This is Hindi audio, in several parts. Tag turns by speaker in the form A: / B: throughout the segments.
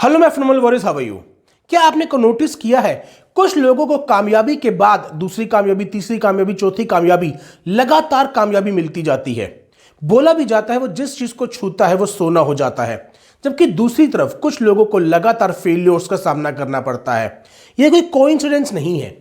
A: हेलो मैं phenomenal Boris, how are you. क्या आपने को नोटिस किया है, कुछ लोगों को कामयाबी के बाद दूसरी कामयाबी, तीसरी कामयाबी, चौथी कामयाबी, लगातार कामयाबी मिलती जाती है। बोला भी जाता है वो जिस चीज को छूता है वो सोना हो जाता है। जबकि दूसरी तरफ कुछ लोगों को लगातार फेलियर्स का सामना करना पड़ता है। यह कोई कोइंसिडेंस नहीं है,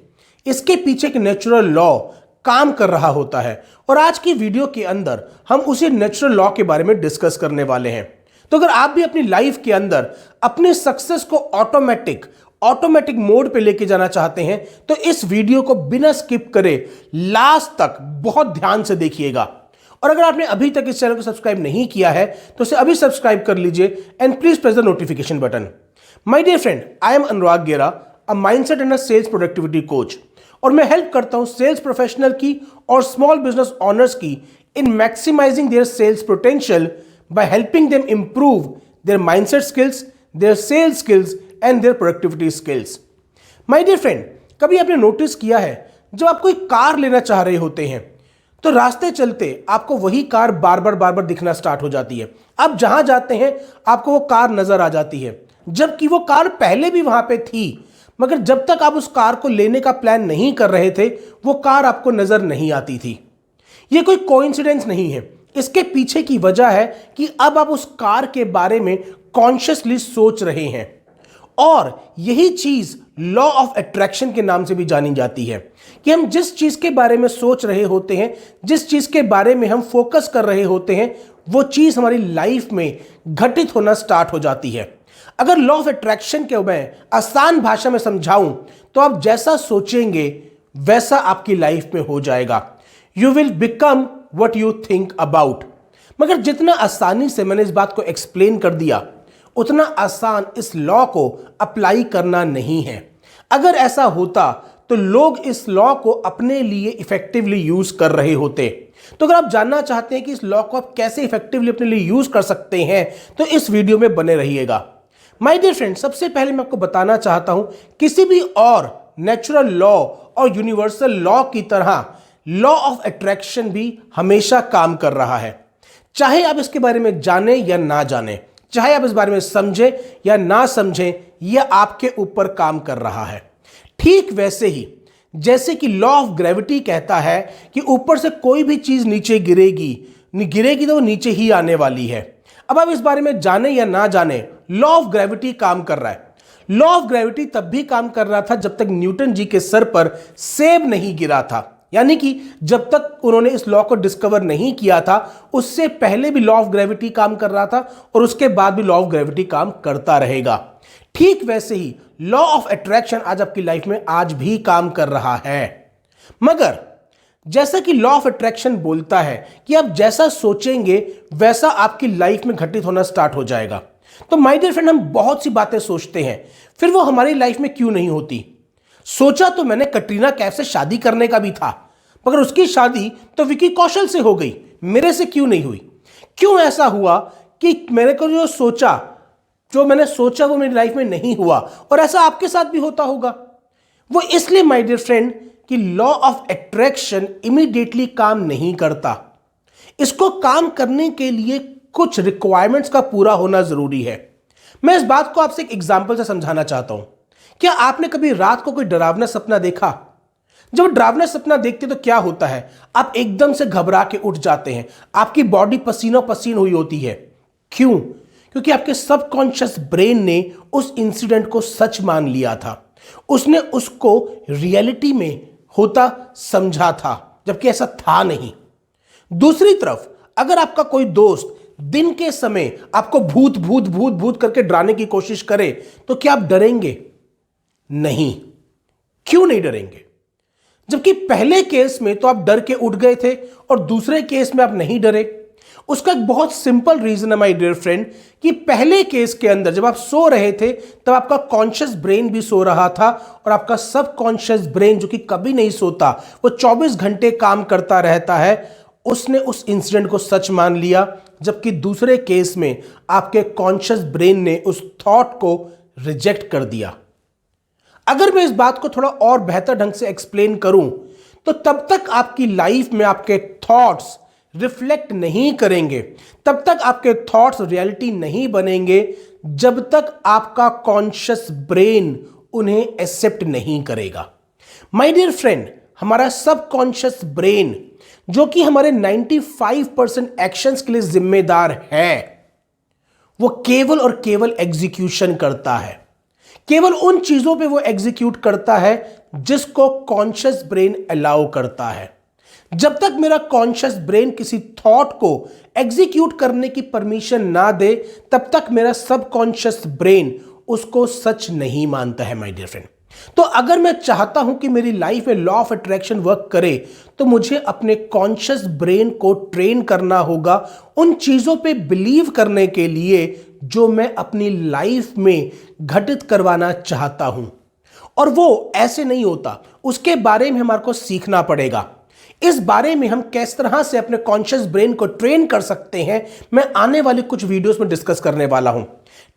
A: इसके पीछे एक नेचुरल लॉ काम कर रहा होता है। और आज की वीडियो के अंदर हम उसी नेचुरल लॉ के बारे में डिस्कस करने वाले हैं। तो अगर आप भी अपनी लाइफ के अंदर अपने सक्सेस को ऑटोमेटिक मोड पे लेके जाना चाहते हैं तो इस वीडियो को बिना स्किप करे लास्ट तक बहुत ध्यान से देखिएगा। और अगर आपने अभी तक इस चैनल को सब्सक्राइब नहीं किया है तो इसे अभी सब्सक्राइब कर लीजिए and please press the notification button. My dear friend, I am Anurag Gera, a mindset and a sales productivity coach, और मैं हेल्प करता हूं सेल्स प्रोफेशनल की और स्मॉल बिजनेस ओनर्स की in maximizing their sales potential by helping them improve their mindset skills, their sales skills and their productivity skills. My dear friend, कभी आपने नोटिस किया है जब आप कोई कार लेना चाह रहे होते हैं तो रास्ते चलते आपको वही कार बार बार दिखना स्टार्ट हो जाती है। आप जहां जाते हैं आपको वो कार नजर आ जाती है, जबकि वो कार पहले भी वहां पे थी, मगर जब तक आप उस कार को लेने का प्लान नहीं कर रहे थे वो कार आपको नजर नहीं आती थी। ये कोई कोइंसिडेंस नहीं है, इसके पीछे की वजह है कि अब आप उस कार के बारे में कॉन्शियसली सोच रहे हैं। और यही चीज लॉ ऑफ अट्रैक्शन के नाम से भी जानी जाती है कि हम जिस चीज के बारे में सोच रहे होते हैं, जिस चीज के बारे में हम फोकस कर रहे होते हैं, वो चीज हमारी लाइफ में घटित होना स्टार्ट हो जाती है। अगर लॉ ऑफ अट्रैक्शन के मैं आसान भाषा में समझाऊं तो आप जैसा सोचेंगे वैसा आपकी लाइफ में हो जाएगा। You will become what you think about। मगर जितना आसानी से मैंने इस बात को एक्सप्लेन कर दिया उतना आसान इस लॉ को अप्लाई करना नहीं है। अगर ऐसा होता तो लोग इस लॉ को अपने लिए इफेक्टिवली यूज कर रहे होते। तो अगर आप जानना चाहते हैं कि इस लॉ को आप कैसे इफेक्टिवली अपने लिए यूज कर सकते हैं तो इस वीडियो में बने रहिएगा। माय डियर फ्रेंड, सबसे पहले मैं आपको बताना चाहता हूं, किसी भी और नेचुरल लॉ और यूनिवर्सल लॉ की तरह लॉ ऑफ अट्रैक्शन भी हमेशा काम कर रहा है। चाहे आप इसके बारे में जाने या ना जाने, चाहे आप इस बारे में समझें या ना समझें, यह आपके ऊपर काम कर रहा है। ठीक वैसे ही जैसे कि लॉ ऑफ ग्रेविटी कहता है कि ऊपर से कोई भी चीज नीचे गिरेगी तो वो नीचे ही आने वाली है। अब आप इस बारे में जाने या ना जाने, लॉ ऑफ ग्रेविटी काम कर रहा है। लॉ ऑफ ग्रेविटी तब भी काम कर रहा था जब तक न्यूटन जी के सर पर सेब नहीं गिरा था, यानी कि जब तक उन्होंने इस लॉ को डिस्कवर नहीं किया था उससे पहले भी लॉ ऑफ ग्रेविटी काम कर रहा था और उसके बाद भी लॉ ऑफ ग्रेविटी काम करता रहेगा। ठीक वैसे ही लॉ ऑफ अट्रैक्शन आज आपकी लाइफ में आज भी काम कर रहा है। मगर जैसा कि लॉ ऑफ अट्रैक्शन बोलता है कि आप जैसा सोचेंगे वैसा आपकी लाइफ में घटित होना स्टार्ट हो जाएगा। तो माय डियर फ्रेंड, हम बहुत सी बातें सोचते हैं, फिर वो हमारी लाइफ में क्यों नहीं होती। सोचा तो मैंने कटरीना कैफ से शादी करने का भी था, मगर उसकी शादी तो विकी कौशल से हो गई, मेरे से क्यों नहीं हुई। क्यों ऐसा हुआ कि मेरे को जो मैंने सोचा वो मेरी लाइफ में नहीं हुआ, और ऐसा आपके साथ भी होता होगा। वो इसलिए माय डियर फ्रेंड कि लॉ ऑफ अट्रैक्शन इमीडिएटली काम नहीं करता। इसको काम करने के लिए कुछ रिक्वायरमेंट्स का पूरा होना जरूरी है। मैं इस बात को आपसे एक एग्जाम्पल से समझाना चाहता हूं। क्या आपने कभी रात को कोई डरावना सपना देखा? जब डरावना सपना देखते तो क्या होता है, आप एकदम से घबरा के उठ जाते हैं, आपकी बॉडी पसीनों पसीन हुई होती है। क्यों? क्योंकि आपके सबकॉन्शियस ब्रेन ने उस इंसिडेंट को सच मान लिया था, उसने उसको रियलिटी में होता समझा था, जबकि ऐसा था नहीं। दूसरी तरफ अगर आपका कोई दोस्त दिन के समय आपको भूत भूत भूत भूत करके डराने की कोशिश करे तो क्या आप डरेंगे? नहीं। क्यों नहीं डरेंगे? जबकि पहले केस में तो आप डर के उठ गए थे और दूसरे केस में आप नहीं डरे। उसका एक बहुत सिंपल रीजन है माय डियर फ्रेंड कि पहले केस के अंदर जब आप सो रहे थे तब आपका कॉन्शियस ब्रेन भी सो रहा था और आपका सबकॉन्शियस ब्रेन जो कि कभी नहीं सोता, वो 24 घंटे काम करता रहता है, उसने उस इंसिडेंट को सच मान लिया। जबकि दूसरे केस में आपके कॉन्शियस ब्रेन ने उस थॉट को रिजेक्ट कर दिया। अगर मैं इस बात को थोड़ा और बेहतर ढंग से एक्सप्लेन करूं तो तब तक आपकी लाइफ में आपके थॉट्स रिफ्लेक्ट नहीं करेंगे, तब तक आपके थॉट्स रियलिटी नहीं बनेंगे, जब तक आपका कॉन्शियस ब्रेन उन्हें एक्सेप्ट नहीं करेगा। माय डियर फ्रेंड, हमारा सबकॉन्शियस ब्रेन जो कि हमारे 95% एक्शंस के लिए जिम्मेदार है, वो केवल और केवल एग्जीक्यूशन करता है। केवल उन चीजों पे वो एग्जीक्यूट करता है जिसको कॉन्शियस ब्रेन अलाउ करता है। जब तक मेरा कॉन्शियस ब्रेन किसी थॉट को एग्जीक्यूट करने की परमिशन ना दे, तब तक मेरा सबकॉन्शियस ब्रेन उसको सच नहीं मानता है माय डियर फ्रेंड। तो अगर मैं चाहता हूं कि मेरी लाइफ में लॉ ऑफ अट्रैक्शन वर्क करे, तो मुझे अपने कॉन्शियस ब्रेन को ट्रेन करना होगा उन चीजों पे बिलीव करने के लिए जो मैं अपनी लाइफ में घटित करवाना चाहता हूं। और वो ऐसे नहीं होता, उसके बारे में हमारे को सीखना पड़ेगा। इस बारे में हम किस तरह से अपने कॉन्शियस ब्रेन को ट्रेन कर सकते हैं, मैं आने वाले कुछ वीडियोस में डिस्कस करने वाला हूं।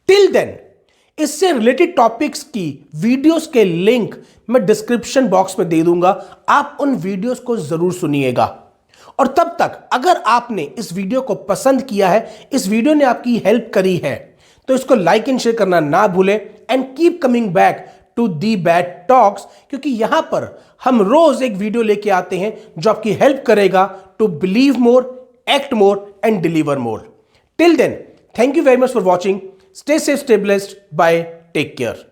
A: टिल देन, इससे रिलेटेड टॉपिक्स की वीडियोस के लिंक मैं डिस्क्रिप्शन बॉक्स में दे दूंगा, आप उन वीडियोस को जरूर सुनिएगा। और तब तक अगर आपने इस वीडियो को पसंद किया है, इस वीडियो ने आपकी हेल्प करी है, तो इसको लाइक एंड शेयर करना ना भूलें। And keep coming back to the bad talks, क्योंकि यहां पर हम रोज एक वीडियो लेके आते हैं जो आपकी हेल्प करेगा to believe more, act more and deliver more. Till then, thank you very much for watching. Stay safe, stay blessed. Bye. Take care.